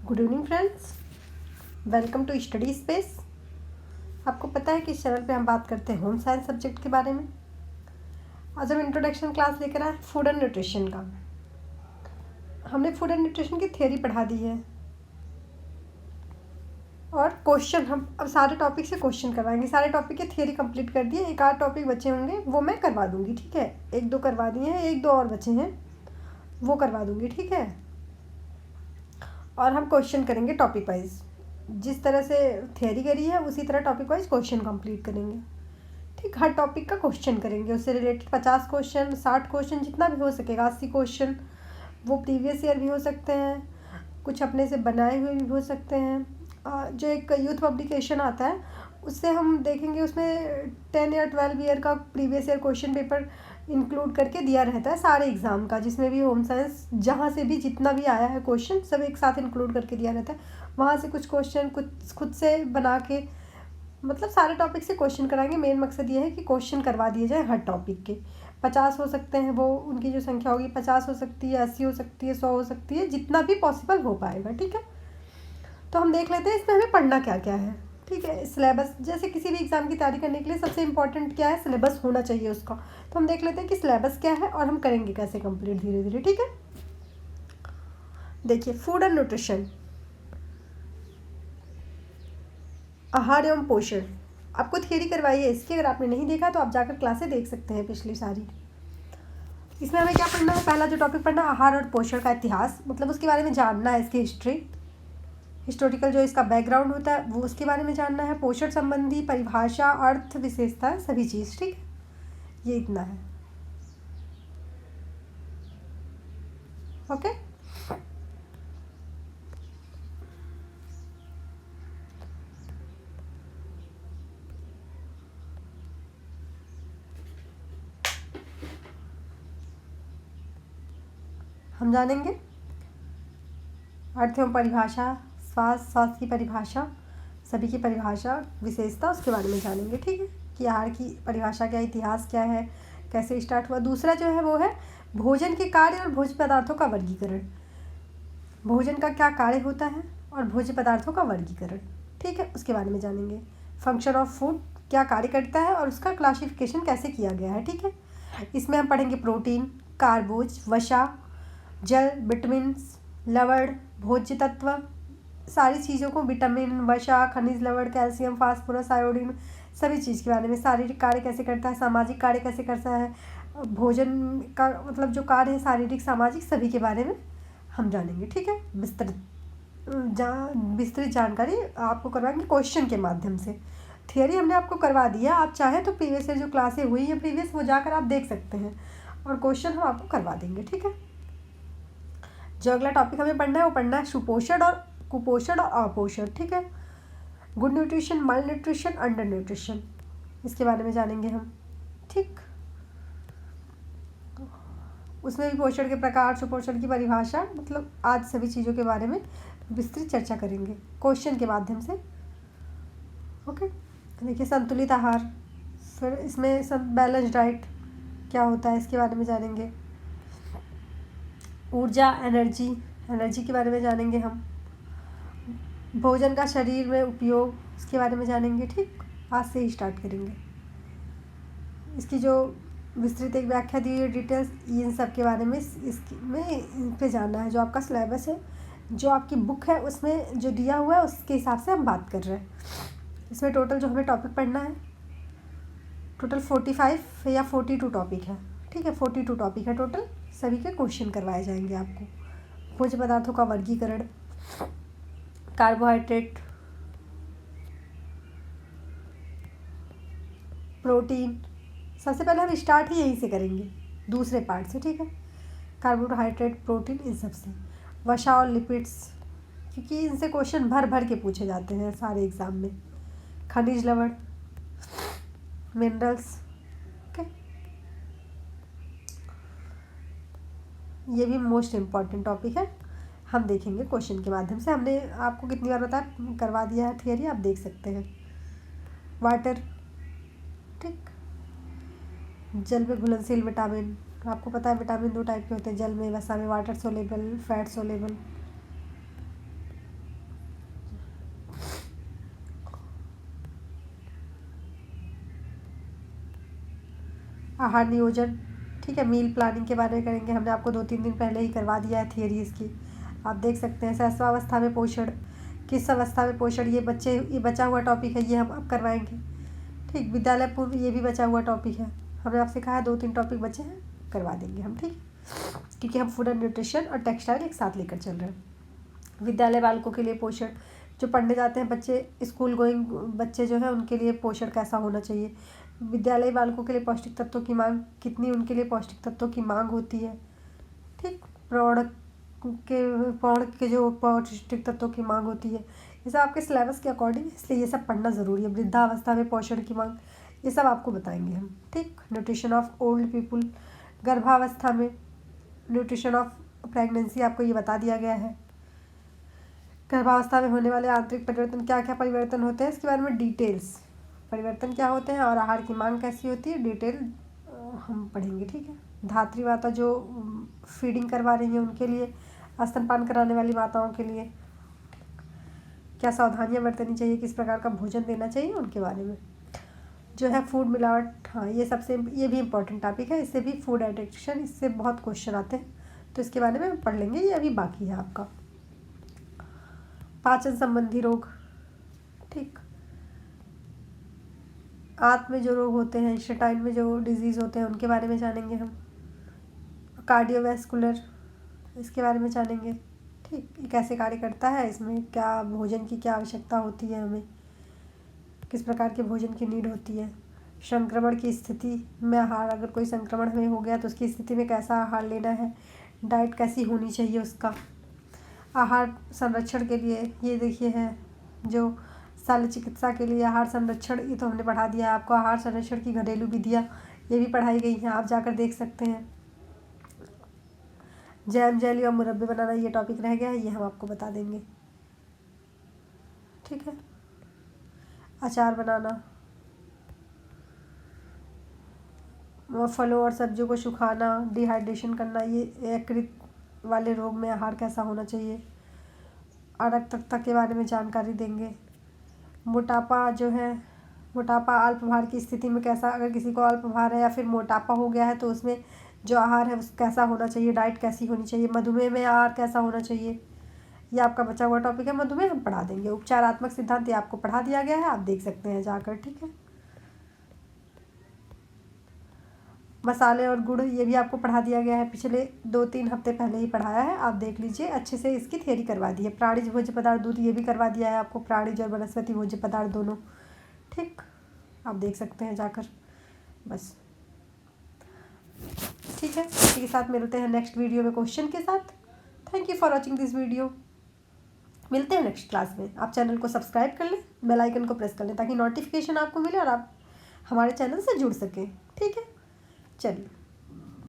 Good evening friends, welcome to study space. आपको पता है कि इस चैनल पे हम बात करते हैं होम साइंस सब्जेक्ट के बारे में। आज हम इंट्रोडक्शन क्लास लेकर आए फूड एंड न्यूट्रिशन का। हमने फूड एंड न्यूट्रिशन की थ्योरी पढ़ा दी है और क्वेश्चन हम अब सारे टॉपिक से क्वेश्चन करवाएंगे। सारे टॉपिक की थ्योरी कंप्लीट कर दिए, एक आध टॉपिक बचे होंगे वो मैं करवा दूंगी, ठीक है। एक दो करवा दिए हैं, एक दो और बचे हैं वो करवा दूंगी, ठीक है। और हम क्वेश्चन करेंगे टॉपिक वाइज, जिस तरह से थियरी करी है उसी तरह टॉपिक वाइज क्वेश्चन कंप्लीट करेंगे, ठीक। हर टॉपिक का क्वेश्चन करेंगे, उससे रिलेटेड 50 क्वेश्चन, 60 क्वेश्चन, जितना भी हो सकेगा, 80 क्वेश्चन। वो प्रीवियस ईयर भी हो सकते हैं, कुछ अपने से बनाए हुए भी हो सकते हैं। जो एक यूथ पब्लिकेशन आता है उससे हम देखेंगे, उसमें 10 या 12 ईयर का previous year question paper include करके दिया रहता है सारे एग्ज़ाम का, जिसमें भी होम साइंस जहाँ से भी जितना भी आया है क्वेश्चन सब एक साथ इंक्लूड करके दिया रहता है। वहाँ से कुछ क्वेश्चन कुछ खुद से बना के, मतलब सारे टॉपिक से क्वेश्चन कराएंगे। मेन मकसद ये है कि क्वेश्चन करवा दिए जाए हर टॉपिक के। 50 हो सकते हैं, वो उनकी जो संख्या होगी 50 हो सकती है, 80 हो सकती है, 100 हो सकती है, जितना भी पॉसिबल हो पाएगा, ठीक है। तो हम देख लेते हैं इसमें हमें पढ़ना क्या क्या है, ठीक है। सिलेबस, जैसे किसी भी एग्ज़ाम की तैयारी करने के लिए सबसे इम्पोर्टेंट क्या है, सिलेबस होना चाहिए उसका। तो हम देख लेते हैं कि सिलेबस क्या है और हम करेंगे कैसे कंप्लीट धीरे धीरे, ठीक है। देखिए, फूड एंड न्यूट्रिशन, आहार एवं पोषण, आपको थियरी करवाई है इसकी। अगर आपने नहीं देखा तो आप जाकर क्लासें देख सकते हैं पिछली सारी। इसमें हमें क्या पढ़ना है, पहला जो टॉपिक पढ़ना है आहार और पोषण का इतिहास, मतलब उसके बारे में जानना है, इसकी हिस्टोरिकल जो इसका बैकग्राउंड होता है वो उसके बारे में जानना है। पोषण संबंधी परिभाषा, अर्थ, विशेषता, सभी चीज़, ठीक। ये इतना है, ओके। हम जानेंगे अर्थ एवं परिभाषा, स्वास्थ्य की परिभाषा, सभी की परिभाषा, विशेषता, उसके बारे में जानेंगे, ठीक है। कि आहार की परिभाषा क्या, इतिहास क्या है, कैसे स्टार्ट हुआ। दूसरा जो है वो है भोजन के कार्य और भोज्य पदार्थों का वर्गीकरण। भोजन का क्या कार्य होता है और भोज्य पदार्थों का वर्गीकरण, ठीक है, उसके बारे में जानेंगे। फंक्शन ऑफ फूड, क्या कार्य करता है और उसका क्लासिफिकेशन कैसे किया गया है, ठीक है। इसमें हम पढ़ेंगे प्रोटीन, कार्बोज, वसा, जल, विटामिन्स, लवण, भोज्य तत्व, सारी चीज़ों को, विटामिन, वसा, खनिज लवण, कैल्शियम, फास्फोरस, आयोडीन, सभी चीज़ के बारे में। शारीरिक कार्य कैसे करता है, सामाजिक कार्य कैसे करता है, भोजन का मतलब जो कार्य है शारीरिक, सामाजिक, सभी के बारे में हम जानेंगे, ठीक है। विस्तृत जानकारी आपको करवाएंगे क्वेश्चन के माध्यम से। थियरी हमने आपको करवा दिया, आप चाहे तो प्रीवियस जो क्लासें हुई है प्रीवियस वो जाकर आप देख सकते हैं, और क्वेश्चन हम आपको करवा देंगे, ठीक है। जो अगला टॉपिक हमें पढ़ना है वो पढ़ना है सुपोषण और कुपोषण और अपोषण, ठीक है। गुड न्यूट्रिशन, माल न्यूट्रिशन, अंडर न्यूट्रिशन, इसके बारे में जानेंगे हम, ठीक। उसमें भी पोषण के प्रकार, सुपोषण की परिभाषा, मतलब आज सभी चीज़ों के बारे में विस्तृत चर्चा करेंगे क्वेश्चन के माध्यम से, ओके। देखिए, संतुलित आहार, फिर इसमें सब बैलेंस डाइट क्या होता है इसके बारे में जानेंगे। ऊर्जा, एनर्जी के बारे में जानेंगे हम। भोजन का शरीर में उपयोग, इसके बारे में जानेंगे, ठीक। आज से ही स्टार्ट करेंगे। इसकी जो विस्तृत एक व्याख्या दी हुई डिटेल्स, इन सब के बारे में इन पे जानना है। जो आपका सिलेबस है, जो आपकी बुक है, उसमें जो दिया हुआ है उसके हिसाब से हम बात कर रहे हैं। इसमें टोटल जो हमें टॉपिक पढ़ना है, टोटल 45 या 42 टॉपिक है, ठीक है। 42 टॉपिक है टोटल, सभी के क्वेश्चन करवाए जाएंगे आपको। भोज्य पदार्थों का वर्गीकरण, कार्बोहाइड्रेट, प्रोटीन, सबसे पहले हम स्टार्ट ही यहीं से करेंगे, दूसरे पार्ट से, ठीक है। कार्बोहाइड्रेट, प्रोटीन, इन सब से। वसा और लिपिड्स, क्योंकि इनसे क्वेश्चन भर भर के पूछे जाते हैं सारे एग्ज़ाम में। खनिज लवण, मिनरल्स, ओके। ये भी मोस्ट इम्पॉर्टेंट टॉपिक है, हम देखेंगे क्वेश्चन के माध्यम से। हमने आपको कितनी बार बताया, करवा दिया है थियरी, आप देख सकते हैं। वाटर, ठीक। जल में घुलनशील विटामिन, आपको पता है विटामिन 2 टाइप के होते हैं जल में, वसा में, वाटर सोलेबल, फैट सोलेबल, आहार नियोजन, ठीक है, मील प्लानिंग के बारे में करेंगे। हमने आपको 2-3 दिन पहले ही करवा दिया है थियरी इसकी, आप देख सकते हैं। सहस्त्रावस्था में पोषण, किस अवस्था में पोषण, ये बचा हुआ टॉपिक है, ये हम अब करवाएंगे। ठीक, विद्यालय पूर्व, ये भी बचा हुआ टॉपिक है। हमने आपसे कहा 2-3 टॉपिक बचे हैं, करवा देंगे हम, ठीक, क्योंकि हम फूड एंड न्यूट्रिशन और टेक्सटाइल एक साथ लेकर चल रहे हैं। विद्यालय बालकों के लिए पोषण, जो पढ़ने जाते हैं बच्चे, स्कूल गोइंग बच्चे जो है, उनके लिए पोषण कैसा होना चाहिए। विद्यालय बालकों के लिए पौष्टिक तत्वों की मांग कितनी, उनके लिए पौष्टिक तत्वों की मांग होती है। ठीक, प्रौढ़ के जो पौष्टिक तत्वों की मांग होती है, ये सब आपके सिलेबस के अकॉर्डिंग, इसलिए ये सब पढ़ना ज़रूरी है। वृद्धावस्था में पोषण की मांग, ये सब आपको बताएंगे हम। ठीक, न्यूट्रिशन ऑफ ओल्ड पीपुल, गर्भावस्था में, न्यूट्रिशन ऑफ प्रेगनेंसी, आपको ये बता दिया गया है। गर्भावस्था में होने वाले आंतरिक परिवर्तन, क्या क्या परिवर्तन होते हैं, इसके बारे में डिटेल्स, परिवर्तन क्या होते हैं और आहार की मांग कैसी होती है, डिटेल हम पढ़ेंगे। ठीक है, धात्री माता जो फीडिंग करवा रही है उनके लिए, स्तनपान कराने वाली माताओं के लिए क्या सावधानियां बरतनी चाहिए, किस प्रकार का भोजन देना चाहिए, उनके बारे में। जो है फूड मिलावट, हाँ ये भी इम्पोर्टेंट टॉपिक है, इससे भी फूड एडिक्शन, इससे बहुत क्वेश्चन आते हैं, तो इसके बारे में हम पढ़ लेंगे, ये अभी बाकी है आपका। पाचन संबंधी रोग, ठीक, आंत में जो रोग होते हैं, इंटेस्टाइन में जो डिजीज़ होते हैं, उनके बारे में जानेंगे हम। कार्डियोवैस्कुलर, इसके बारे में जानेंगे। ठीक, ये कैसे कार्य करता है, इसमें क्या भोजन की क्या आवश्यकता होती है, हमें किस प्रकार के भोजन की नीड होती है। संक्रमण की स्थिति में आहार, अगर कोई संक्रमण हमें हो गया तो उसकी स्थिति में कैसा आहार लेना है, डाइट कैसी होनी चाहिए उसका। आहार संरक्षण के लिए, ये देखिए है जो शल्य चिकित्सा के लिए आहार संरक्षण, ये तो हमने पढ़ा दिया है आपको। आहार संरक्षण की घरेलू विधियाँ, ये भी पढ़ाई गई हैं, आप जाकर देख सकते हैं। जैम, जेली और मुरब्बे बनाना, ये टॉपिक रह गया है, ये हम आपको बता देंगे। ठीक है, अचार बनाना, फलों और सब्जियों को सुखाना, डिहाइड्रेशन करना, ये यकृत वाले रोग में आहार कैसा होना चाहिए। और रक्तता के बारे में जानकारी देंगे। मोटापा जो है, मोटापा अल्प भार की स्थिति में कैसा, अगर किसी को अल्प भार है या फिर मोटापा हो गया है तो उसमें जो आहार है उस कैसा होना चाहिए, डाइट कैसी होनी चाहिए। मधुमेह में आहार कैसा होना चाहिए, ये आपका बचा हुआ टॉपिक है, मधुमेह हम पढ़ा देंगे। उपचारात्मक सिद्धांत, ये आपको पढ़ा दिया गया है, आप देख सकते हैं जाकर। ठीक है, मसाले और गुड़, ये भी आपको पढ़ा दिया गया है, पिछले 2-3 हफ्ते पहले ही पढ़ाया है, आप देख लीजिए, अच्छे से इसकी थियरी करवा दी है। प्राणिज भोज्य पदार्थ, दूध, ये भी करवा दिया है आपको, प्राणिज और वनस्पति भोज्य पदार्थ दोनों। ठीक, आप देख सकते हैं जाकर, बस। ठीक है, इसी के साथ मिलते हैं नेक्स्ट वीडियो में क्वेश्चन के साथ। Thank you for watching this video. मिलते हैं नेक्स्ट क्लास में। आप चैनल को सब्सक्राइब कर लें, बेल आइकन को प्रेस कर लें, ताकि नोटिफिकेशन आपको मिले और आप हमारे चैनल से जुड़ सकें। ठीक है, चलिए।